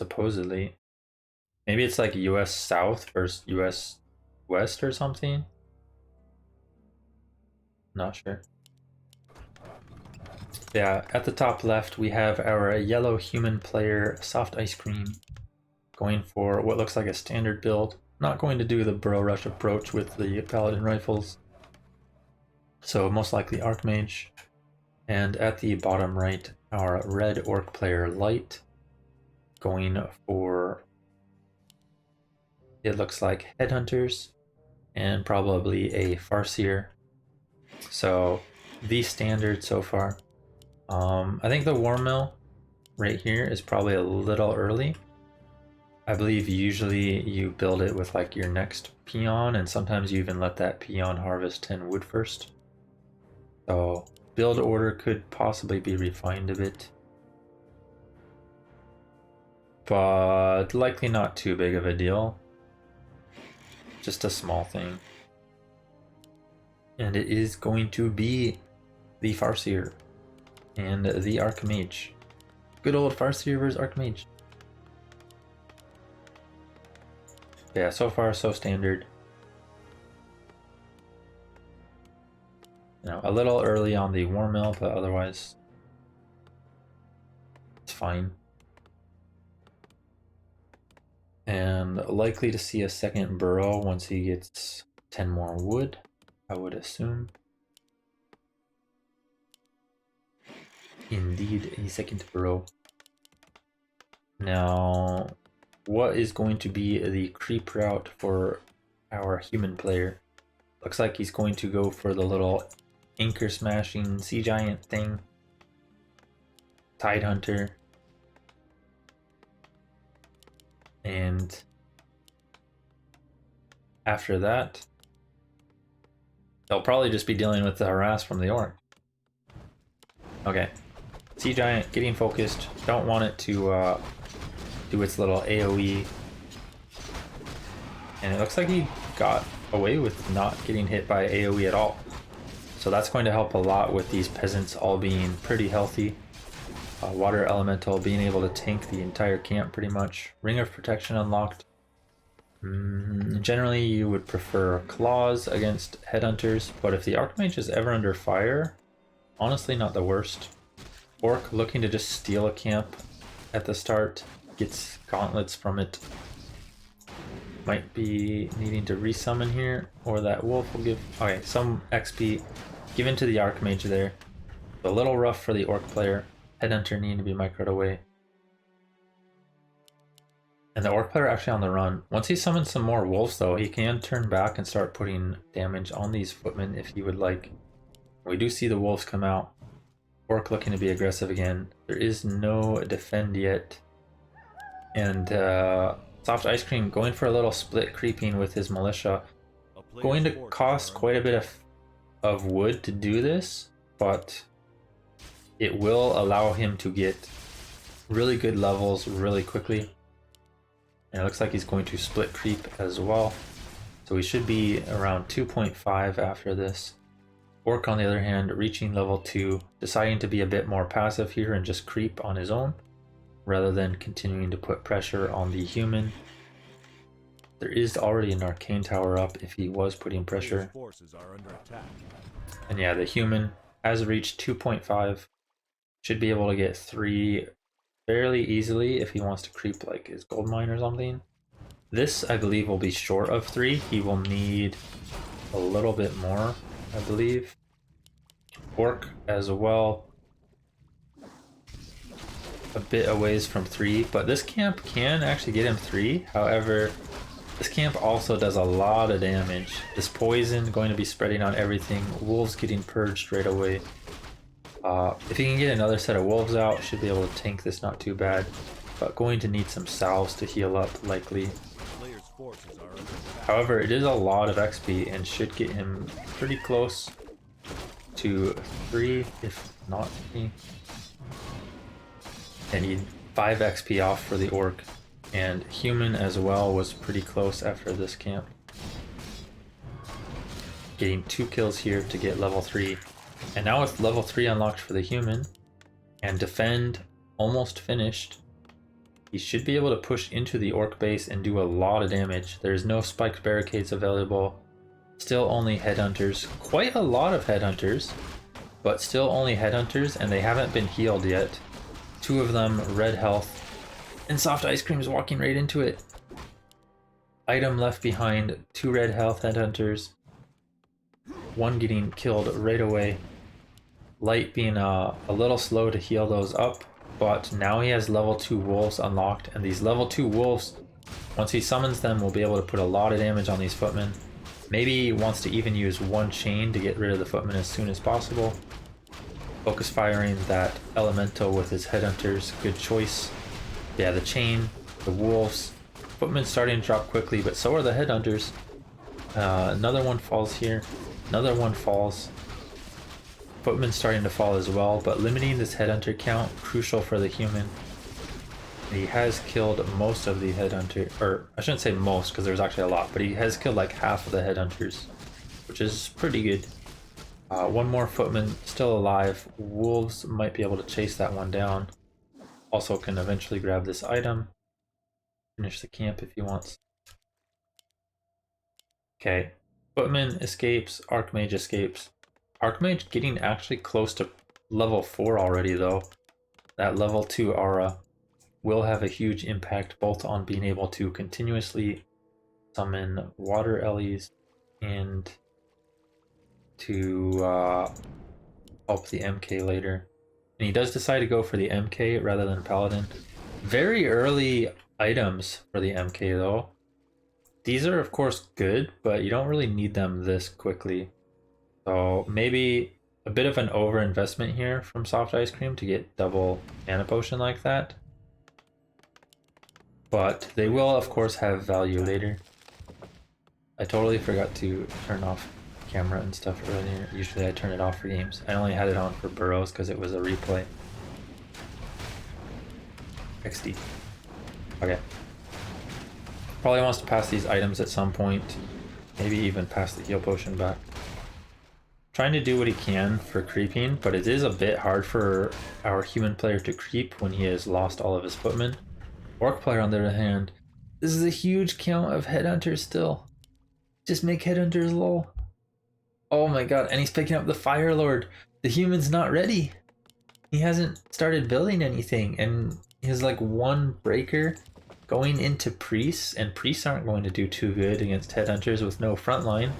supposedly. Maybe it's like US South versus US West or something. Not sure. Yeah, at the top left we have our yellow human player, SoftIceCream, going for what looks like a standard build. Not going to do the Burrow Rush approach with the Paladin rifles. So most likely Archmage. And at the bottom right, our red orc player, Light, going for, it looks like Headhunters and probably a Farseer. So the standard so far. I think the War Mill right here is probably a little early. I believe usually you build it with like your next peon, and sometimes you even let that peon harvest 10 wood first. So build order could possibly be refined a bit, but likely not too big of a deal. Just a small thing. And it is going to be the Farseer and the Archmage. Good old Farseer versus Archmage. Yeah, so far so standard. You know, a little early on the War Mill, but otherwise it's fine. And likely to see a second burrow once he gets 10 more wood, I would assume. Indeed, a second burrow. Now, what is going to be the creep route for our human player? Looks like he's going to go for the little anchor smashing sea giant thing. Tidehunter. And after that, they'll probably just be dealing with the harass from the orc. Okay. Sea giant getting focused. Don't want it to do its little AoE. And it looks like he got away with not getting hit by AoE at all. So that's going to help a lot with these peasants all being pretty healthy. Water Elemental being able to tank the entire camp pretty much. Ring of Protection unlocked. Generally you would prefer Claws against Headhunters, but if the Archmage is ever under fire, honestly not the worst. Orc looking to just steal a camp at the start, gets gauntlets from it. Might be needing to resummon here, or that wolf will give, okay, some XP given to the Archmage there. A little rough for the Orc player. Headhunter needing to be microed away. And the Orc player actually on the run. Once he summons some more wolves though, he can turn back and start putting damage on these footmen if he would like. We do see the wolves come out. Orc looking to be aggressive again. There is no defend yet. And SoftIceCream going for a little split creeping with his militia. Going to cost quite a bit of wood to do this, but it will allow him to get really good levels really quickly. And it looks like he's going to split creep as well. So we should be around 2.5 after this. Orc on the other hand, reaching level 2, deciding to be a bit more passive here and just creep on his own, rather than continuing to put pressure on the human. There is already an arcane tower up if he was putting pressure. And yeah, the human has reached 2.5. Should be able to get 3 fairly easily if he wants to creep like his gold mine or something. This, I believe, will be short of 3. He will need a little bit more, I believe. Orc as well. A bit a ways from 3, but this camp can actually get him 3. However, this camp also does a lot of damage. This poison going to be spreading on everything. Wolves getting purged right away. If he can get another set of wolves out, should be able to tank this not too bad. But going to need some salves to heal up, likely. However, it is a lot of XP and should get him pretty close to 3, if not 3. And he 5 XP off for the orc. And human as well was pretty close after this camp. Getting 2 kills here to get level 3. And now with level 3 unlocked for the human, and defend almost finished, he should be able to push into the orc base and do a lot of damage. There's no spiked barricades available. Still only headhunters. Quite a lot of headhunters, but still only headhunters, and they haven't been healed yet. 2 of them red health. And SoftIceCream is walking right into it. Item left behind, 2 red health headhunters. 1 getting killed right away. Light being a little slow to heal those up, but now he has level 2 wolves unlocked, and these level 2 wolves, once he summons them, will be able to put a lot of damage on these footmen. Maybe he wants to even use 1 chain to get rid of the footmen as soon as possible. Focus firing that elemental with his headhunters, good choice. Yeah, the chain, the wolves. Footmen starting to drop quickly, but so are the headhunters. Another one falls here, another one falls. Footman starting to fall as well, but limiting this headhunter count, crucial for the human. He has killed most of the headhunter, or I shouldn't say most because there's actually a lot, but he has killed like half of the headhunters, which is pretty good. 1 more footman still alive. Wolves might be able to chase that one down. Also can eventually grab this item. Finish the camp if he wants. Okay, footman escapes, archmage escapes. Archmage getting actually close to level 4 already though. That level 2 aura will have a huge impact both on being able to continuously summon water ellies and to help the MK later. And he does decide to go for the MK rather than Paladin. Very early items for the MK though. These are of course good, but you don't really need them this quickly. So maybe a bit of an over-investment here from SoftIceCream to get double mana potion like that. But they will of course have value later. I totally forgot to turn off camera and stuff earlier. Usually I turn it off for games. I only had it on for burrows because it was a replay. XD. Okay. Probably wants to pass these items at some point. Maybe even pass the heal potion back. Trying to do what he can for creeping, but it is a bit hard for our human player to creep when he has lost all of his footmen. Orc player on the other hand, this is a huge count of headhunters still. Just make headhunters low. Oh my god, and he's picking up the Fire Lord. The human's not ready. He hasn't started building anything, and he has like 1 breaker going into priests, and priests aren't going to do too good against headhunters with no frontline.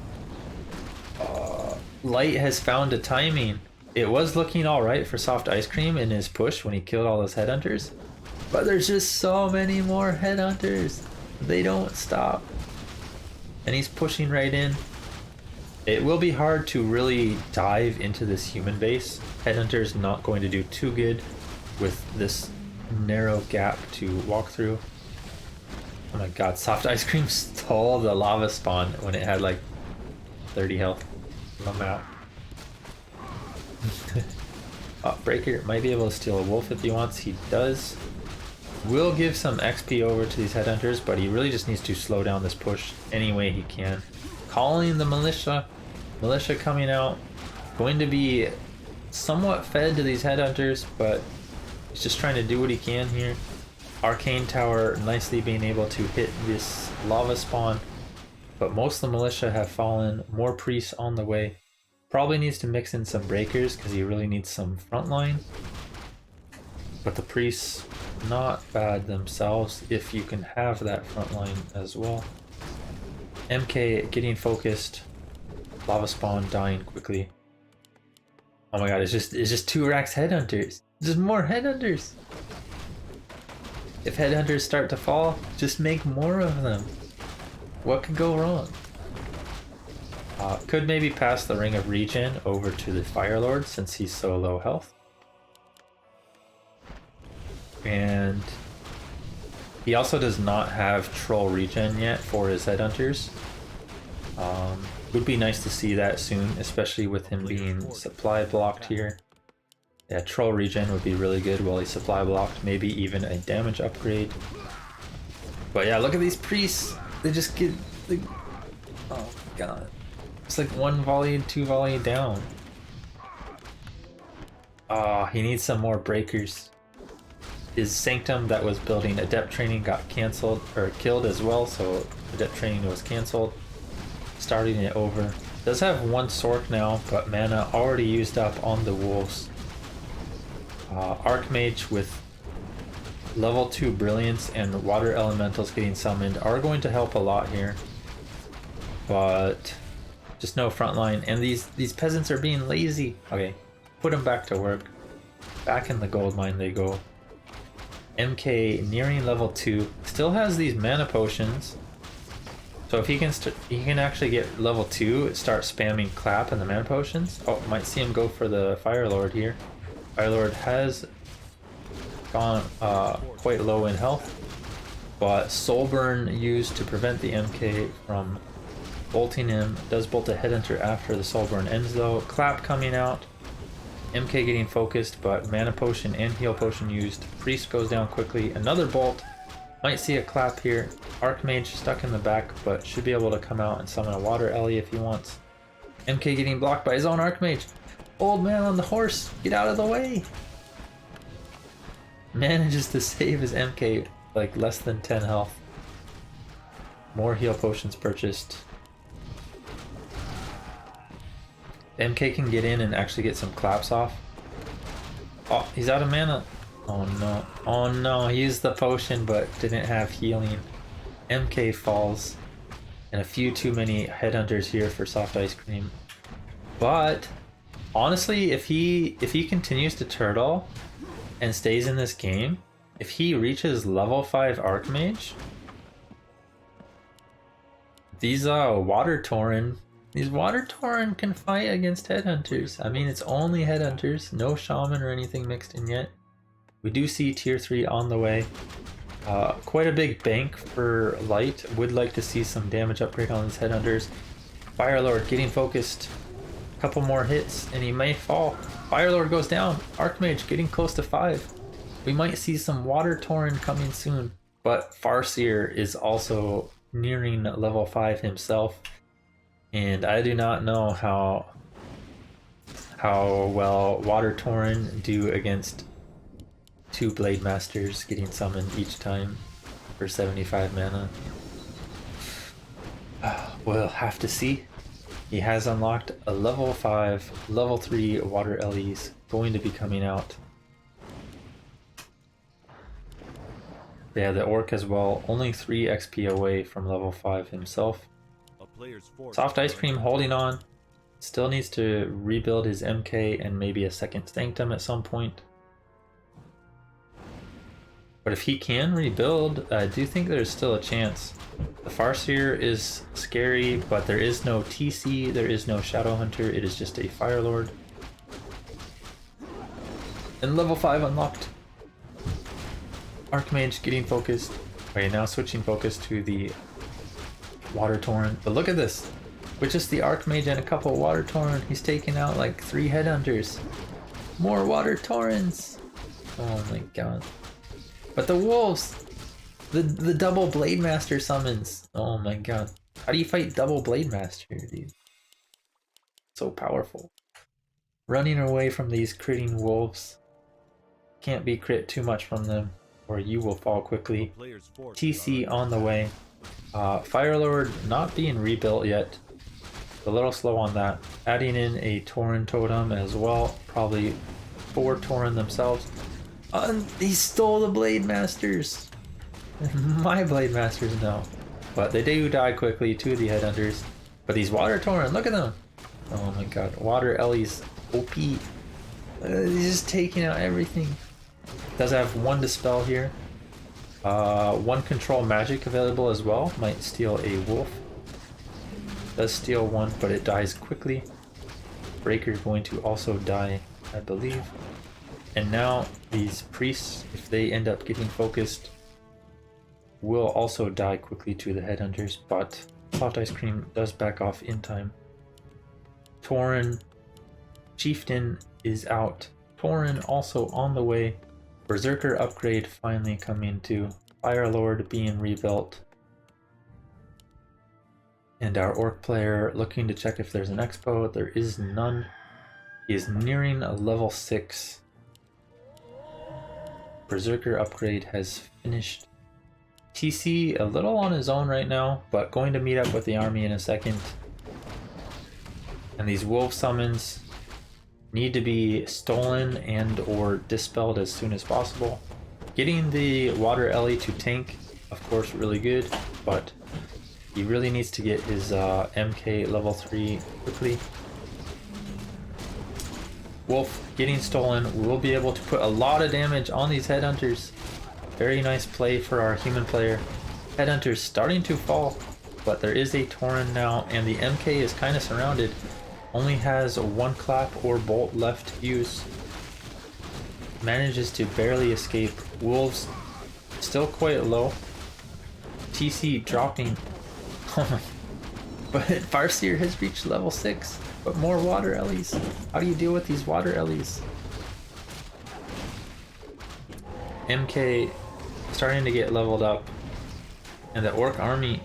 Light has found a timing. It was looking alright for SoftIceCream in his push when he killed all those headhunters, but there's just so many more headhunters. They don't stop. And he's pushing right in. It will be hard to really dive into this human base. Headhunter's not going to do too good with this narrow gap to walk through. Oh my god, SoftIceCream stole the lava spawn when it had like 30 health. I'm out. Breaker might be able to steal a wolf if he wants. He does. Will give some XP over to these headhunters, but he really just needs to slow down this push any way he can. Calling the militia. Militia coming out. Going to be somewhat fed to these headhunters, but he's just trying to do what he can here. Arcane Tower nicely being able to hit this lava spawn. But most of the militia have fallen. More priests on the way. Probably needs to mix in some breakers because he really needs some frontline. But the priests, not bad themselves if you can have that frontline as well. MK getting focused. Lava spawn dying quickly. Oh my god, it's just 2 racks headhunters. Just more headhunters. If headhunters start to fall, just make more of them. What could go wrong? Could maybe pass the Ring of Regen over to the Fire Lord since he's so low health. And he also does not have Troll Regen yet for his headhunters. Would be nice to see that soon, especially with him being supply blocked here. Yeah, Troll Regen would be really good while he's supply blocked, maybe even a damage upgrade. But yeah, look at these priests! They just get like, oh god. It's like 1 volley, 2 volley down. Oh, he needs some more breakers. his Sanctum that was building Adept Training got cancelled or killed as well, so Adept Training was cancelled, starting it over. Does have one Sork now, but mana already used up on the Wolves. Archmage with level 2 Brilliance and Water Elementals getting summoned are going to help a lot here. But just no frontline, and these peasants are being lazy. Okay, put them back to work. Back in the gold mine they go. MK nearing level 2, still has these mana potions. So if he can actually get level 2, start spamming clap and the mana potions. Oh, might see him go for the Fire Lord here. Fire Lord has gone quite low in health, but Soul Burn used to prevent the MK from bolting him. Does bolt a Headhunter after the Soul Burn ends though. Clap coming out. MK getting focused, but mana potion and heal potion used. Priest goes down quickly. Another bolt. Might see a clap here. Archmage stuck in the back, but should be able to come out and summon a Water Ellie if he wants. MK getting blocked by his own Archmage. Old man on the horse, get out of the way! Manages to save his MK like less than 10 health. More heal potions purchased. MK can get in and actually get some claps off. Oh, he's out of mana. Oh no. Oh no, he used the potion but didn't have healing. MK falls. And a few too many Headhunters here for SoftIceCream. But honestly, if he continues to turtle and stays in this game, if he reaches level 5 Archmage, these Water Tauren can fight against Headhunters. I mean, it's only Headhunters, no Shaman or anything mixed in yet. We do see tier 3 on the way. Quite a big bank for light. Would like to see some damage upgrade on these Headhunters. Firelord getting focused. A couple more hits and he may fall. Firelord goes down. Archmage getting close to 5. We might see some Water Tauren coming soon. But Farseer is also nearing level 5 himself. And I do not know how well Water Tauren do against 2 Blade Masters getting summoned each time for 75 mana. We'll have to see. He has unlocked a level 5, level 3 Water Ellies going to be coming out. Yeah, the Orc as well, only 3 XP away from level 5 himself. SoftIceCream holding on. Still needs to rebuild his MK and maybe a second Sanctum at some point. But if he can rebuild, I do think there's still a chance. The Farseer is scary, but there is no TC, there is no Shadowhunter, it is just a Firelord. And level 5 unlocked. Archmage getting focused. Okay, now switching focus to the Water Tauren. But look at this. With just the Archmage and a couple Water Tauren, he's taking out like 3 Headhunters. More Water Taurens! Oh my god. But the Wolves! The double Blade Master summons! Oh my god. How do you fight double Blade Master, dude? So powerful. Running away from these critting Wolves. Can't be crit too much from them, or you will fall quickly. TC on the way. Firelord not being rebuilt yet. A little slow on that. Adding in a Tauren Totem as well. Probably 4 Tauren themselves. He stole the Blade Masters! My Blade Masters, no. But they do die quickly to the Headhunters. But these Water Tauren, look at them! Oh my god. Water Ellie's OP. He's just taking out everything. Does have 1 Dispel here. 1 Control Magic available as well. Might steal a Wolf. Does steal 1, but it dies quickly. Breaker's going to also die, I believe. And now these Priests, if they end up getting focused, will also die quickly to the Headhunters, but SoftIceCream does back off in time. Tauren Chieftain is out. Tauren also on the way. Berserker upgrade finally coming to. Firelord being rebuilt. And our Orc player looking to check if there's an expo. There is none. He is nearing a level 6. Berserker upgrade has finished. TC a little on his own right now, but going to meet up with the army in a second. And these wolf summons need to be stolen and or dispelled as soon as possible. Getting the water Ellie to tank, of course, really good, but he really needs to get his MK level 3 quickly. Wolf getting stolen. We'll be able to put a lot of damage on these headhunters. Very nice play for our human player. Headhunters starting to fall, but there is a Tauren now, and the MK is kind of surrounded. Only has one clap or bolt left to use. Manages to barely escape. Wolves still quite low. TC dropping. Oh my. But Farseer has reached level 6. But more water Ellies. How do you deal with these water Ellies? MK starting to get leveled up. And the Orc army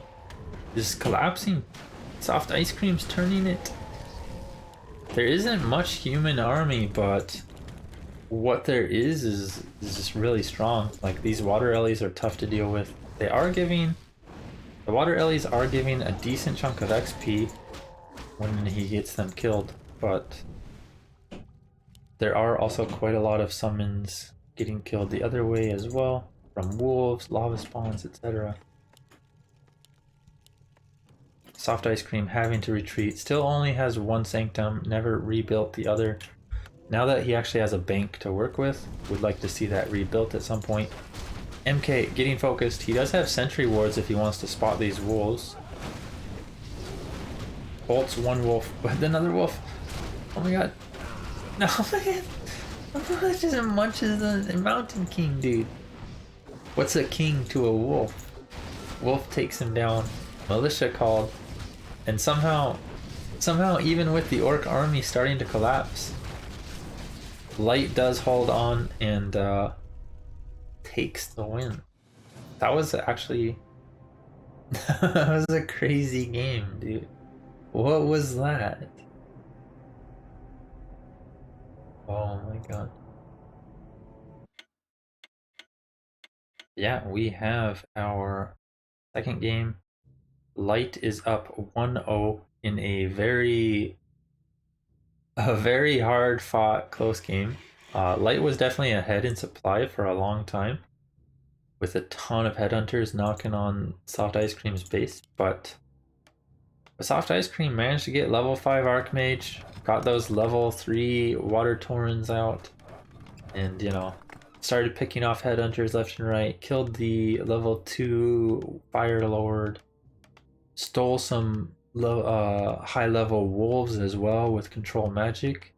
is collapsing. SoftIceCream's turning it. There isn't much human army, but what there is just really strong. Like, these water Ellies are tough to deal with. They are giving... The water Ellies are giving a decent chunk of XP when he gets them killed, but there are also quite a lot of summons getting killed the other way as well, from wolves, lava spawns, etc. SoftIceCream having to retreat, still only has one sanctum, never rebuilt the other. Now that he actually has a bank to work with, would like to see that rebuilt at some point. MK getting focused. He does have sentry wards if he wants to spot these wolves. Bolts one wolf, but another wolf. Oh my god. No, man. That just munches the Mountain King, dude. What's a king to a wolf? Wolf takes him down. Militia called. And somehow even with the Orc army starting to collapse, Light does hold on and takes the win. That was actually... that was a crazy game, dude. What was that? Oh my god. Yeah, we have our second game. Light is up 1-0 in a very hard fought close game. Light was definitely ahead in supply for a long time, with a ton of headhunters knocking on SoftIceCream's base, but SoftIceCream managed to get level 5 Archmage, got those level 3 Water Taurens out, and, you know, started picking off headhunters left and right, killed the level 2 Fire Lord, stole some high level wolves as well with control magic,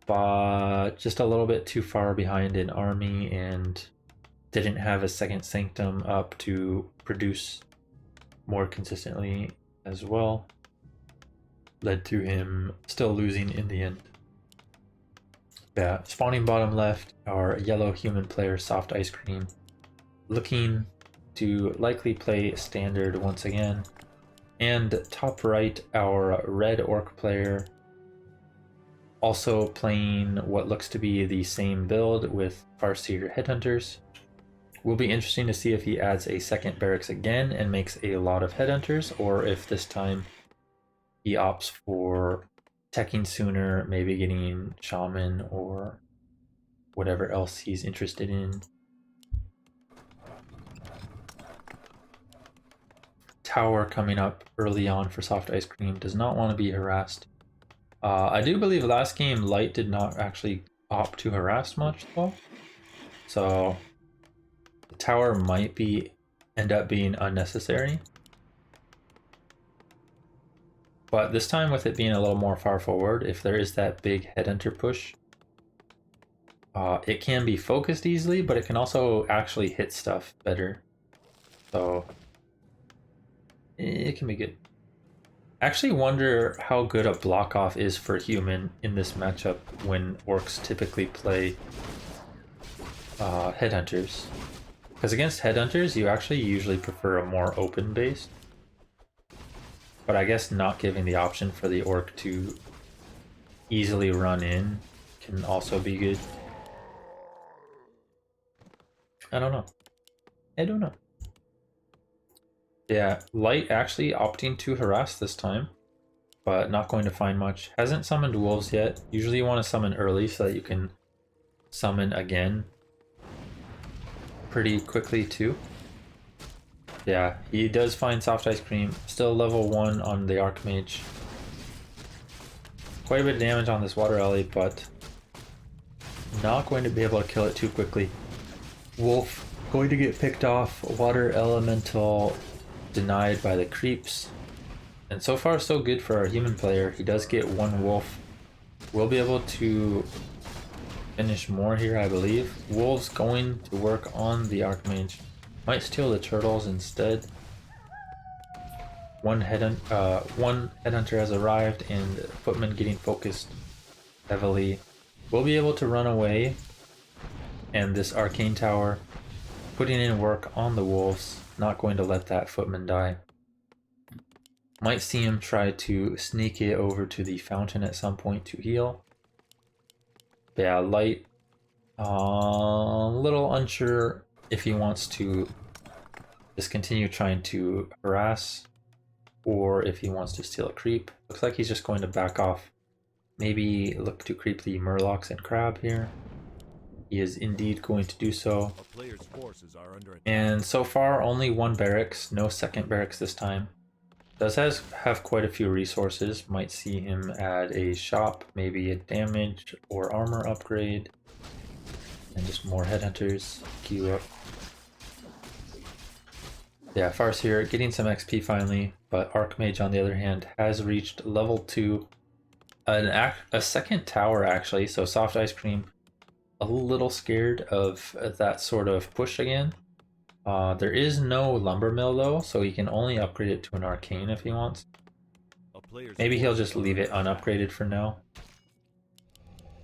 but just a little bit too far behind in army and didn't have a second sanctum up to produce more consistently as well. Led to him still losing in the end. Yeah, spawning bottom left, our yellow human player SoftIceCream, looking to likely play standard once again. And top right, our red orc player, also playing what looks to be the same build with Farseer headhunters. Will be interesting to see if he adds a second barracks again and makes a lot of headhunters, or if this time he opts for teching sooner, maybe getting shaman or whatever else he's interested in. Tower coming up early on for SoftIceCream, does not want to be harassed. I do believe last game Light did not actually opt to harass much though, so the tower might end up being unnecessary. But this time, with it being a little more far forward, if there is that big headhunter push, it can be focused easily, but it can also actually hit stuff better. So it can be good. I actually wonder how good a block off is for human in this matchup when orcs typically play headhunters. Because against headhunters, you actually usually prefer a more open base. But I guess not giving the option for the orc to easily run in can also be good. I don't know. I don't know. Yeah, Light actually opting to harass this time, but not going to find much. Hasn't summoned wolves yet. Usually you want to summon early so that you can summon again pretty quickly too. Yeah, he does find SoftIceCream. Still level 1 on the Archmage. Quite a bit of damage on this water alley, but not going to be able to kill it too quickly. Wolf going to get picked off. Water Elemental denied by the creeps. And so far so good for our human player. He does get 1 wolf. We'll be able to finish more here, I believe. Wolves going to work on the Archmage. Might steal the turtles instead. One headhunter has arrived, and footman getting focused heavily. We'll be able to run away, and this arcane tower putting in work on the wolves. Not going to let that footman die. Might see him try to sneak it over to the fountain at some point to heal. But yeah, Light, a little unsure if he wants to just continue trying to harass or if he wants to steal a creep. Looks like he's just going to back off. Maybe look to creep the Murlocs and Crab here. He is indeed going to do so. And so far only 1 barracks, no second barracks this time. Does have quite a few resources. Might see him add a shop, maybe a damage or armor upgrade. And just more headhunters queue up. Yeah, Farce here getting some XP finally, but Archmage on the other hand has reached level 2. A second tower actually, so SoftIceCream a little scared of that sort of push again. There is no lumber mill though, so he can only upgrade it to an arcane if he wants. Maybe he'll just leave it unupgraded for now.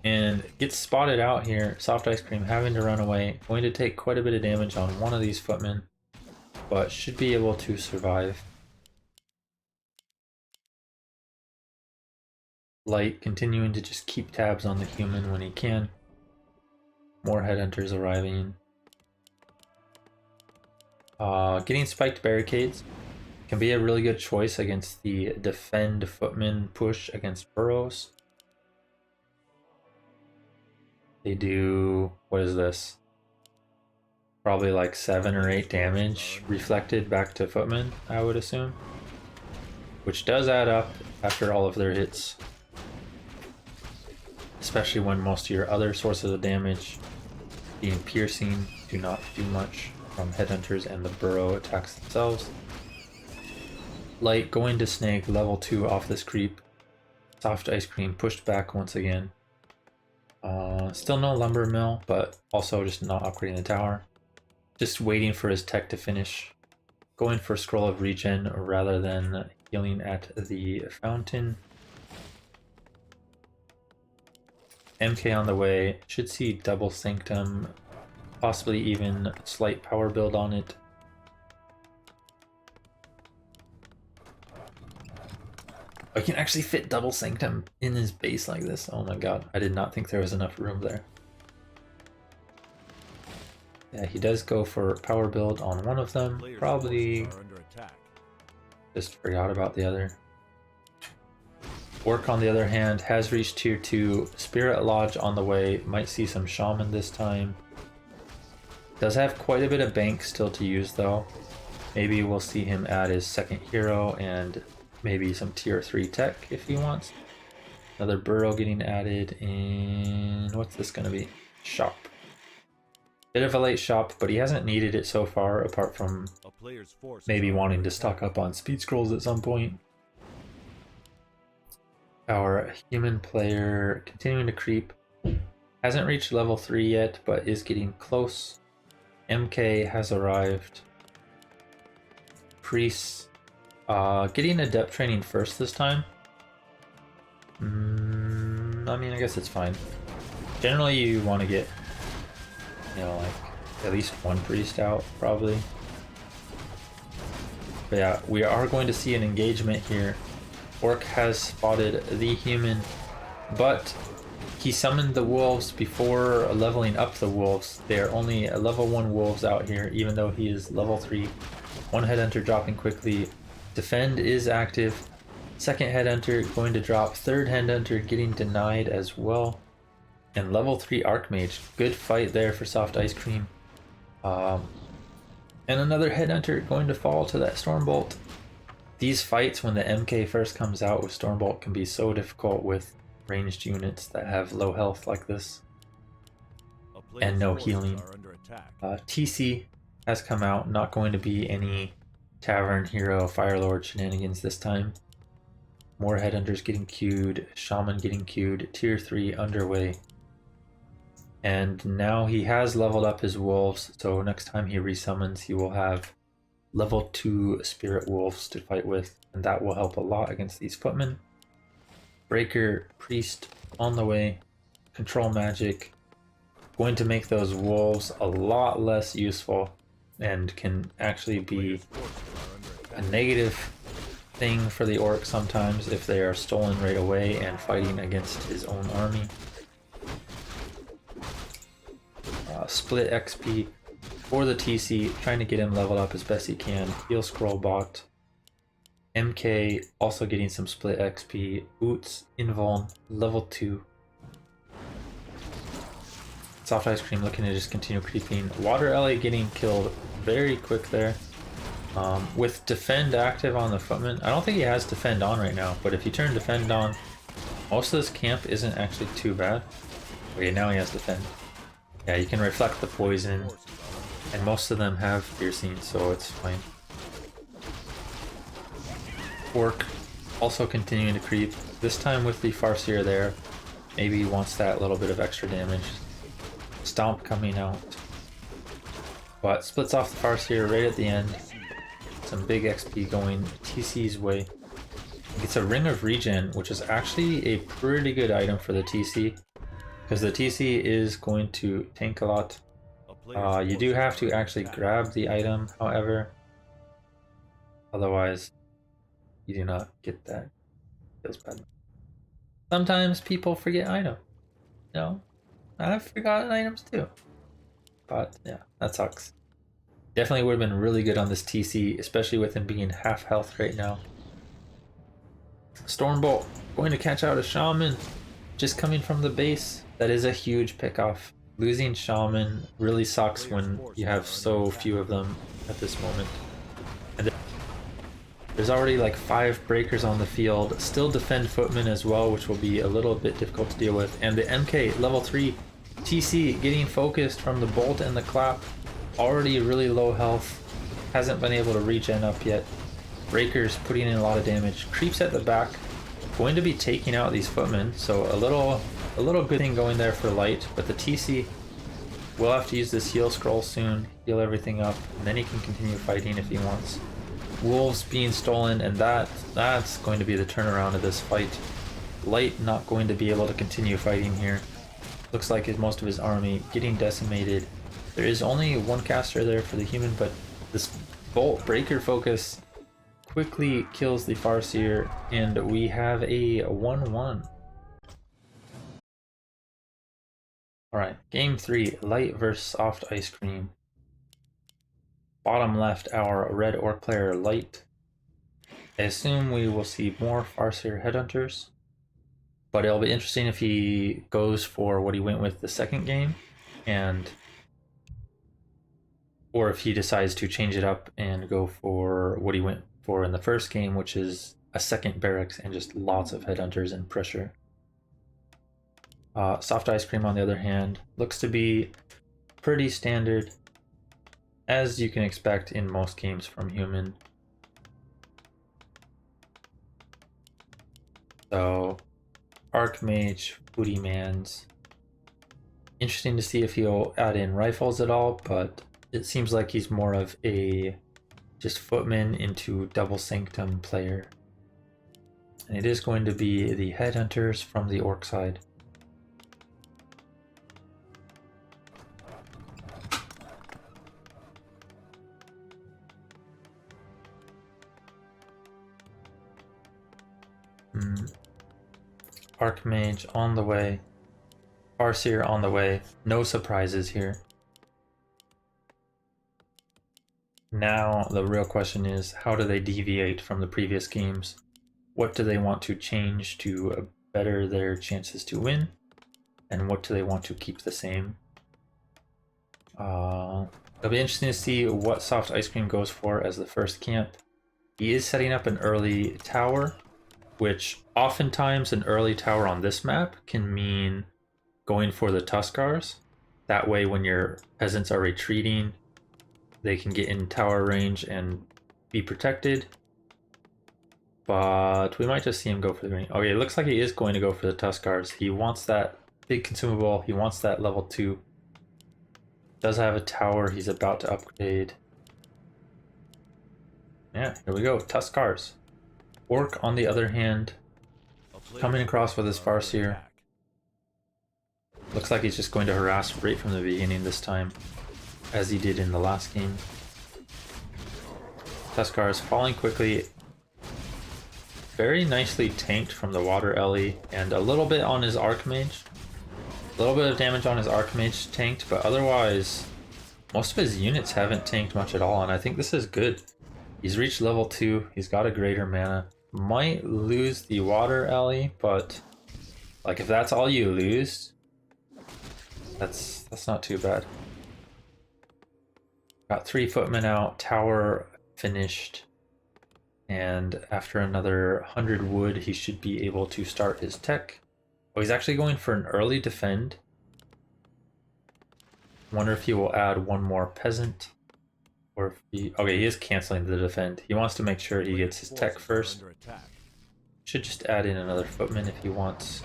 And gets spotted out here. SoftIceCream having to run away. Going to take quite a bit of damage on one of these footmen, but should be able to survive. Light continuing to just keep tabs on the human when he can. More headhunters arriving. Getting spiked barricades can be a really good choice against the defend footman push against burrows. They do, what is this? Probably like 7 or 8 damage reflected back to footman, I would assume. Which does add up after all of their hits. Especially when most of your other sources of damage, being piercing, do not do much from headhunters and the burrow attacks themselves. Light going to snag level 2 off this creep. SoftIceCream pushed back once again. Still no lumber mill, but also just not upgrading the tower. Just waiting for his tech to finish. Going for Scroll of Regen rather than healing at the fountain. MK on the way. Should see double Sanctum. Possibly even slight power build on it. I can actually fit double Sanctum in his base like this. Oh my god, I did not think there was enough room there. Yeah, he does go for power build on one of them. Probably just forgot about the other. Orc on the other hand has reached tier 2. Spirit Lodge on the way. Might see some Shaman this time. Does have quite a bit of bank still to use though. Maybe we'll see him add his second hero and maybe some tier 3 tech if he wants. Another burrow getting added, and what's this gonna be? Shop. Bit of a late shop, but he hasn't needed it so far apart from maybe wanting to stock up on speed scrolls at some point. Our human player continuing to creep. Hasn't reached level 3 yet, but is getting close. MK has arrived. Priests getting adept training first this time. I mean, I guess it's fine. Generally you want to get, you know, like at least one priest out probably. But yeah, we are going to see an engagement here. Orc has spotted the human, but He summoned the wolves before leveling up the wolves. They are only level 1 wolves out here, even though he is level 3. One headhunter dropping quickly. Defend is active. Second headhunter going to drop. Third headhunter getting denied as well. And level 3 Archmage. Good fight there for SoftIceCream. And another headhunter going to fall to that Stormbolt. These fights when the MK first comes out with Stormbolt can be so difficult with ranged units that have low health like this. And no healing. TC has come out, not going to be any Tavern Hero Firelord shenanigans this time. More headhunters getting queued, Shaman getting queued, tier 3 underway. And now he has leveled up his wolves, so next time he resummons he will have level 2 spirit wolves to fight with, and that will help a lot against these footmen. Breaker, priest on the way, control magic, going to make those wolves a lot less useful and can actually be a negative thing for the orc sometimes if they are stolen right away and fighting against his own army. Split XP for the TC, trying to get him leveled up as best he can. Heal scroll bot. MK also getting some split XP. Boots, invuln, level 2. SoftIceCream looking to just continue creeping. Water LA getting killed very quick there. With defend active on the footman, I don't think he has defend on right now, but if you turn defend on, most of this camp isn't actually too bad. Okay, now he has defend. Yeah, you can reflect the poison, and most of them have piercing, so it's fine. Orc also continuing to creep, this time with the Farseer there. Maybe he wants that little bit of extra damage. Stomp coming out. But splits off the Farseer right at the end. Some big XP going TC's way. It's a Ring of Regen, which is actually a pretty good item for the TC. Because the TC is going to tank a lot. You do have to actually grab the item, however. Otherwise, you do not get that. Feels bad. Sometimes people forget item. You know, I've forgotten items too. But yeah, that sucks. Definitely would have been really good on this TC, especially with him being half health right now. Stormbolt going to catch out a Shaman just coming from the base. That is a huge pickoff. Losing Shaman really sucks when you have so few of them at this moment. And there's already like 5 breakers on the field. Still defend footmen as well, which will be a little bit difficult to deal with. And the MK level 3 TC getting focused from the bolt and the clap. Already really low health. Hasn't been able to regen up yet. Breakers putting in a lot of damage. Creeps at the back. Going to be taking out these footmen. So a little good thing going there for light. But the TC will have to use this heal scroll soon. Heal everything up. And then he can continue fighting if he wants. Wolves being stolen, and that's going to be the turnaround of this fight. Light not going to be able to continue fighting here. Looks like most of his army getting decimated. There is only one caster there for the human, but this bolt breaker focus quickly kills the Farseer, and we have a 1-1. Alright, game 3, Light versus SoftIceCream. Bottom left, our red orc player Light. I assume we will see more Farseer headhunters, but it'll be interesting if he goes for what he went with the second game, or if he decides to change it up and go for what he went for in the first game, which is a second barracks and just lots of headhunters and pressure. SoftIceCream, on the other hand, looks to be pretty standard, as you can expect in most games from human. So, Archmage, Booty Mans. Interesting to see if he'll add in rifles at all, but it seems like he's more of a just footman into double sanctum player. And it is going to be the headhunters from the orc side. Archmage on the way. Farseer on the way. No surprises here. Now the real question is, how do they deviate from the previous games? What do they want to change to better their chances to win? And what do they want to keep the same? It'll be interesting to see what SoftIceCream goes for as the first camp. He is setting up an early tower, which oftentimes an early tower on this map can mean going for the Tuskars. That way when your peasants are retreating, they can get in tower range and be protected. But we might just see him go for the green. Okay, it looks like he is going to go for the Tuskars. He wants that big consumable. He wants that level 2. Does have a tower he's about to upgrade. Yeah, here we go. Tuskars. Orc, on the other hand, coming across with his Farseer. Looks like he's just going to harass right from the beginning this time, as he did in the last game. Tuskars falling quickly. Very nicely tanked from the Water Ellie, and a little bit on his Archmage. A little bit of damage on his Archmage tanked, but otherwise, most of his units haven't tanked much at all, and I think this is good. He's reached level 2, he's got a greater mana. Might lose the Water Ellie, but like if that's all you lose, that's not too bad. Got 3 footmen out, tower finished, and after another 100 wood, he should be able to start his tech. Oh, he's actually going for an early defend. Wonder if he will add one more peasant. Or if he... Okay, he is canceling the defend. He wants to make sure he gets his tech first. Should just add in another footman if he wants.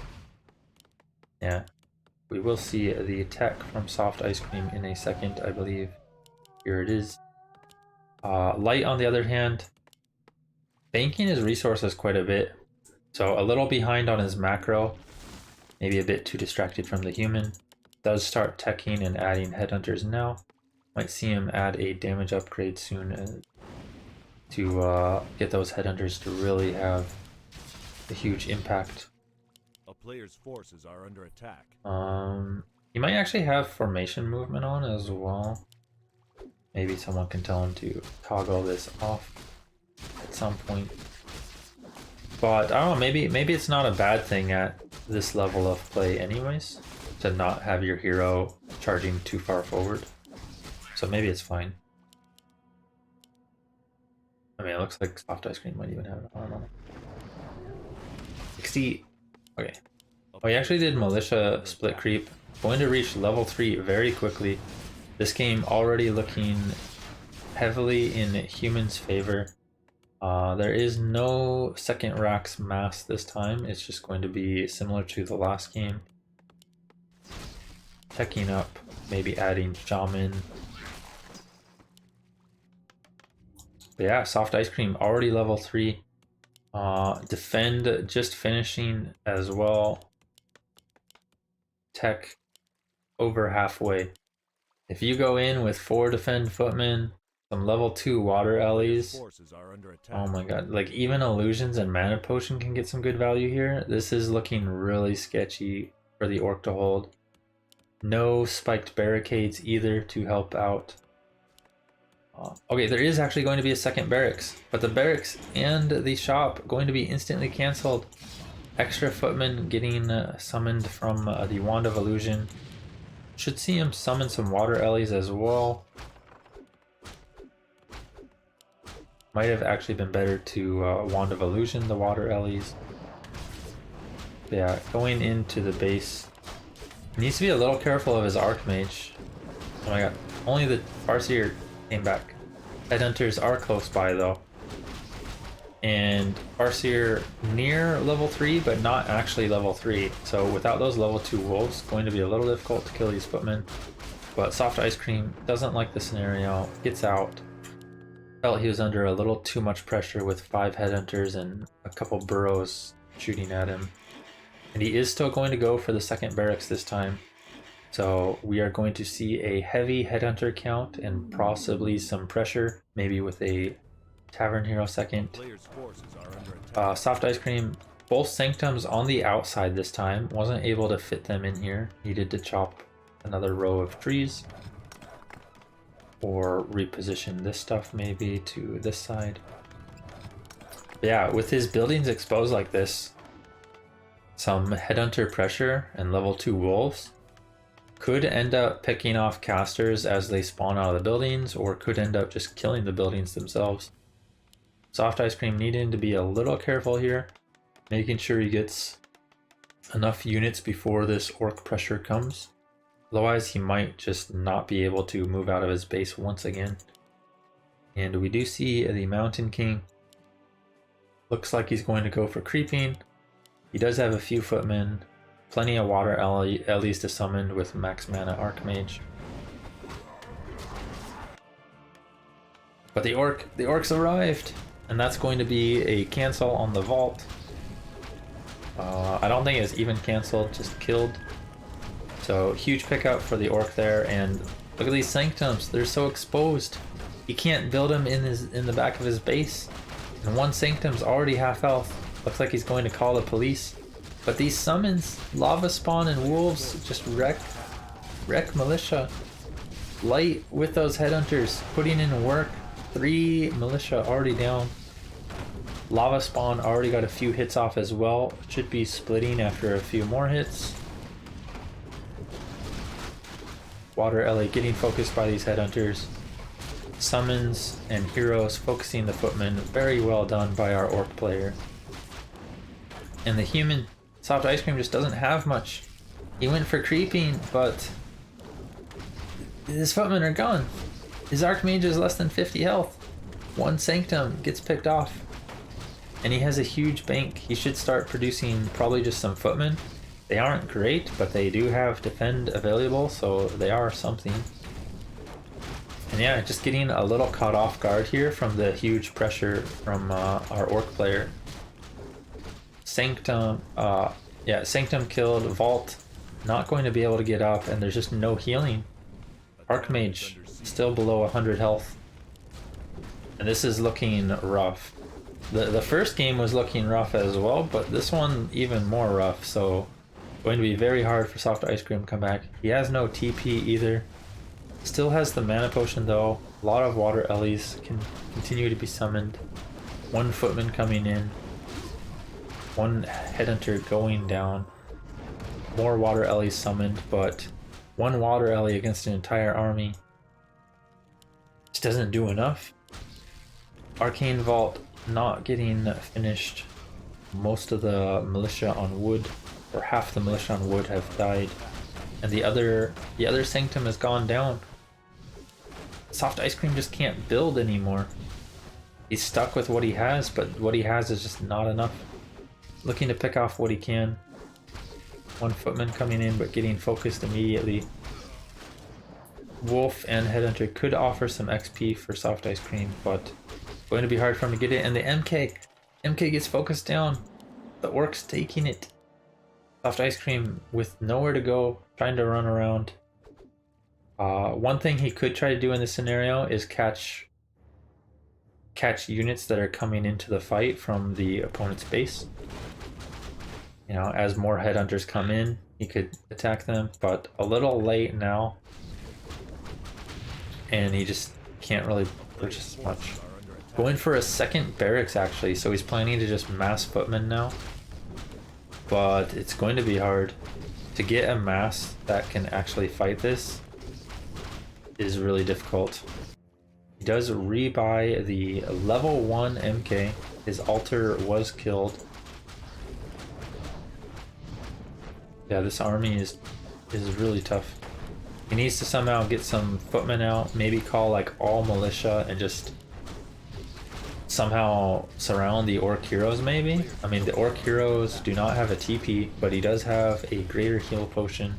Yeah. We will see the attack from SoftIceCream in a second, I believe. Here it is. Light, on the other hand, banking his resources quite a bit. So a little behind on his macro. Maybe a bit too distracted from the human. Does start teching and adding headhunters now. Might see him add a damage upgrade soon to get those headhunters to really have a huge impact. A player's forces are under attack. He might actually have formation movement on as well. Maybe someone can tell him to toggle this off at some point. But I don't know, maybe it's not a bad thing at this level of play anyways, to not have your hero charging too far forward. So maybe it's fine. I mean, it looks like SoftIceCream might even have it. I don't know. 60. Okay. Oh, he actually did militia split creep. Going to reach level 3 very quickly. This game already looking heavily in humans' favor. There is no second Rax mass this time. It's just going to be similar to the last game. Teching up, maybe adding shaman. But yeah, SoftIceCream already level 3. Defend just finishing as well. Tech over halfway. If you go in with 4 defend footmen, some level 2 water ellies, oh my god, like even illusions and mana potion can get some good value here. This is looking really sketchy for the orc to hold. No spiked barricades either to help out. Okay, there is actually going to be a second barracks, but the barracks and the shop going to be instantly cancelled. Extra footmen getting summoned from the Wand of Illusion. Should see him summon some water ellies as well. Might have actually been better to Wand of Illusion the water ellies. But yeah, going into the base. Needs to be a little careful of his Archmage. Oh my god, only the Farseer came back. Headhunters are close by though. And Farseer near level 3, but not actually level 3. So without those level 2 wolves, going to be a little difficult to kill these footmen. But SoftIceCream doesn't like the scenario, gets out. Felt he was under a little too much pressure with 5 headhunters and a couple burrows shooting at him. And he is still going to go for the second barracks this time. So we are going to see a heavy headhunter count and possibly some pressure, maybe with a Tavern Hero second. SoftIceCream both Sanctums on the outside this time. Wasn't able to fit them in here. Needed to chop another row of trees. Or reposition this stuff maybe to this side. But yeah, with his buildings exposed like this, some Headhunter pressure and level 2 wolves could end up picking off casters as they spawn out of the buildings, or could end up just killing the buildings themselves. SoftIceCream needing to be a little careful here, making sure he gets enough units before this orc pressure comes. Otherwise, he might just not be able to move out of his base once again. And we do see the Mountain King. Looks like he's going to go for creeping. He does have a few footmen, plenty of water allies to summon with max mana Archmage. But the orcs arrived, and that's going to be a cancel on the vault. I don't think it's even canceled, just killed. So huge pickup for the orc there, and look at these Sanctums, they're so exposed. He can't build them in the back of his base. And one Sanctum's already half health. Looks like he's going to call the police. But these summons, Lava Spawn and Wolves, just wreck Militia. Light with those Headhunters, putting in work. 3 Militia already down. Lava Spawn already got a few hits off as well. Should be splitting after a few more hits. Water LA getting focused by these Headhunters. Summons and heroes focusing the footmen. Very well done by our orc player. And the human, SoftIceCream, just doesn't have much. He went for creeping, but his footmen are gone. His Archmage is less than 50 health. One Sanctum gets picked off. And he has a huge bank. He should start producing probably just some footmen. They aren't great, but they do have defend available, so they are something. And yeah, just getting a little caught off guard here from the huge pressure from our orc player. Sanctum, Sanctum killed, Vault not going to be able to get up, and there's just no healing. Archmage still below 100 health. And this is looking rough. The first game was looking rough as well, but this one even more rough, so going to be very hard for SoftIceCream to come back. He has no TP either. Still has the mana potion though. A lot of water Ellies can continue to be summoned. One footman coming in. One Headhunter going down. More water Ellies summoned, but one water Ellie against an entire army just doesn't do enough. Arcane Vault not getting finished. Most of the militia on wood, or half the militia on wood, have died, and the other Sanctum has gone down. SoftIceCream just can't build anymore. He's stuck with what he has, but what he has is just not enough. Looking to pick off what he can. One footman coming in, but getting focused immediately. Wolf and Headhunter could offer some XP for SoftIceCream, but going to be hard for him to get it. And the MK gets focused down. The orc's taking it. SoftIceCream with nowhere to go, trying to run around. One thing he could try to do in this scenario is catch units that are coming into the fight from the opponent's base. You know, as more Headhunters come in, he could attack them, but a little late now. And he just can't really purchase much. Going for a second barracks actually, so he's planning to just mass footmen now. But it's going to be hard. To get a mass that can actually fight this is really difficult. He does rebuy the level 1 MK. His altar was killed. Yeah, this army is really tough. He needs to somehow get some footmen out, maybe call like all militia and just somehow surround the orc heroes maybe. I mean, the orc heroes do not have a TP, but he does have a greater heal potion.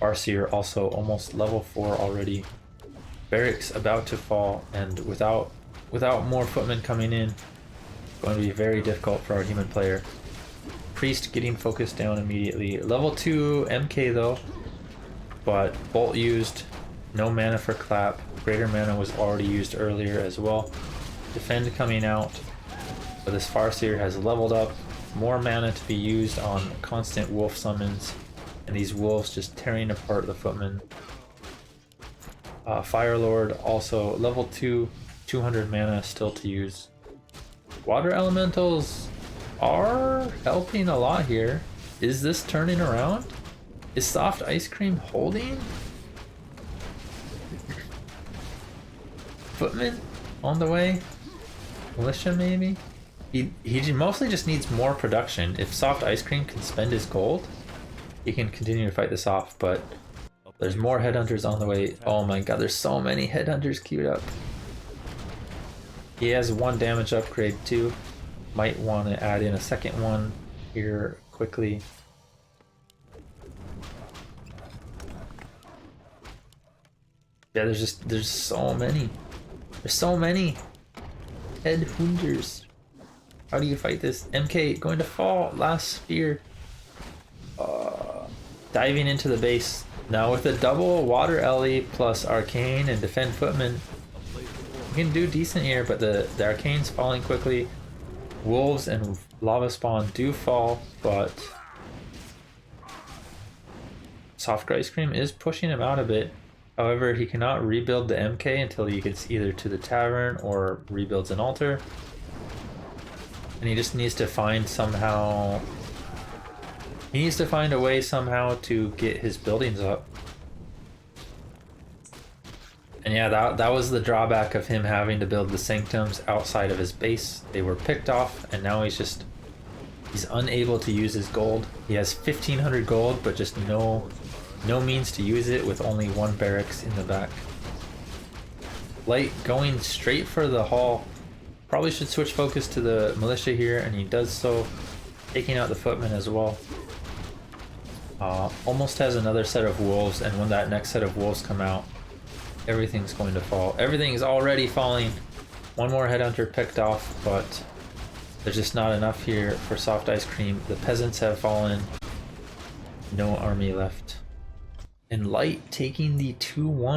Farseer also almost level 4 already. Barracks about to fall, and without more footmen coming in, going to be very difficult for our human player. Priest getting focused down immediately. Level 2 MK though, but bolt used, no mana for clap. Greater mana was already used earlier as well. Defend coming out, but this Farseer has leveled up. more mana to be used on constant wolf summons, and these wolves just tearing apart the footmen. Fire Lord also level 2, 200 mana still to use. Water elementals are helping a lot here. Is this turning around? Is SoftIceCream holding? Footman on the way? Militia maybe? He mostly just needs more production. If SoftIceCream can spend his gold, he can continue to fight this off, but there's more headhunters on the way. Oh my god, there's so many headhunters queued up. He has 1 damage upgrade too. Might want to add in a second one here quickly. Yeah, there's so many. There's so many headhunters. How do you fight this? MK going to fall. Last spear. Diving into the base. Now with a double water Ellie plus arcane and defend footman, we can do decent here, but the arcane's falling quickly. Wolves and lava spawn do fall, but SoftIceCream is pushing him out a bit. However, he cannot rebuild the MK until he gets either to the tavern or rebuilds an altar. And he just needs to find somehow... He needs to find a way somehow to get his buildings up. And yeah, that was the drawback of him having to build the sanctums outside of his base. They were picked off, and now he's unable to use his gold. He has 1500 gold, but just no means to use it with only 1 barracks in the back. Light going straight for the hall. Probably should switch focus to the militia here, and he does so, taking out the footmen as well. Almost has another set of wolves, and when that next set of wolves come out, everything's going to fall. Everything is already falling. 1 more headhunter picked off, but there's just not enough here for SoftIceCream. The peasants have fallen. No army left. And Light taking the 2-1.